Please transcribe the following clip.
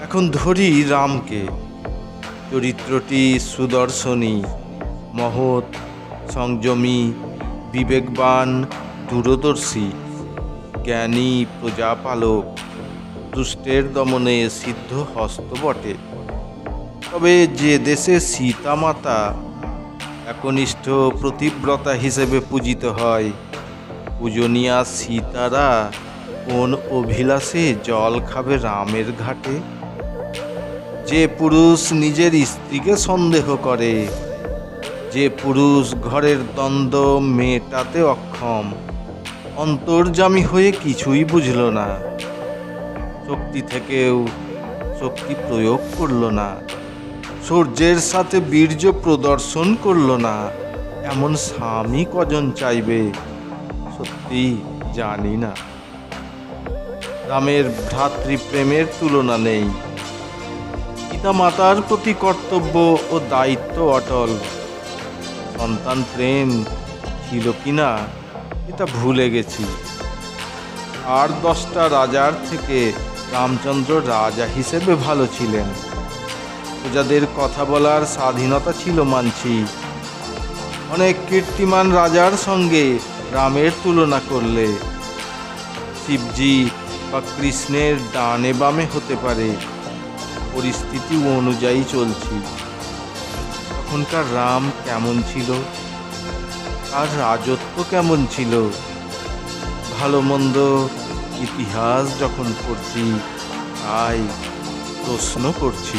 এখন ধরি রামকে। চরিত্রটি সুদর্শনী, মহৎ, সংযমী, বিবেকবান, দূরদর্শী, জ্ঞানী, প্রজাপালক, দুষ্টের দমনে সিদ্ধ হস্ত বটে। তবে যে দেশে সীতামাতা একনিষ্ঠ প্রতিব্রতা হিসেবে পূজিত হয়, পূজনীয়া সীতারা কোন অভিলাষে জল খাবে রামের ঘাটে? যে পুরুষ নিজের স্ত্রীকে সন্দেহ করে, যে পুরুষ ঘরের দ্বন্দ্ব মেটাতে অক্ষম, অন্তর্যামী হয়ে কিছুই বুঝল না, শক্তি থেকেও শক্তি প্রয়োগ করল না, শৌর্যের সাথে বীর্য প্রদর্শন করল না, এমন স্বামী কজন চাইবে? সত্যি জানি না। রামের ভ্রাতৃপ্রেমের তুলনা নেই। পিতামাতার প্রতি কর্তব্য ও দায়িত্ব অটল। সন্তান প্রেম ছিল কিনা এটা ভুলে গেছি। আর 10টা রাজার থেকে রামচন্দ্র রাজা হিসেবে ভালো ছিলেন। প্রজাদের কথা বলার স্বাধীনতা ছিল মানছি। অনেক কীর্তিমান রাজার সঙ্গে রামের তুলনা করলে শিবজি বা কৃষ্ণের ডানে বামে হতে পারে, পরিস্থিতি অনুযায়ী চলছি। তখনকার রাম কেমন ছিল, আর রাজত্ব কেমন ছিল, ভালো মন্দ ইতিহাস যখন পড়ছি তাই প্রশ্ন করছি।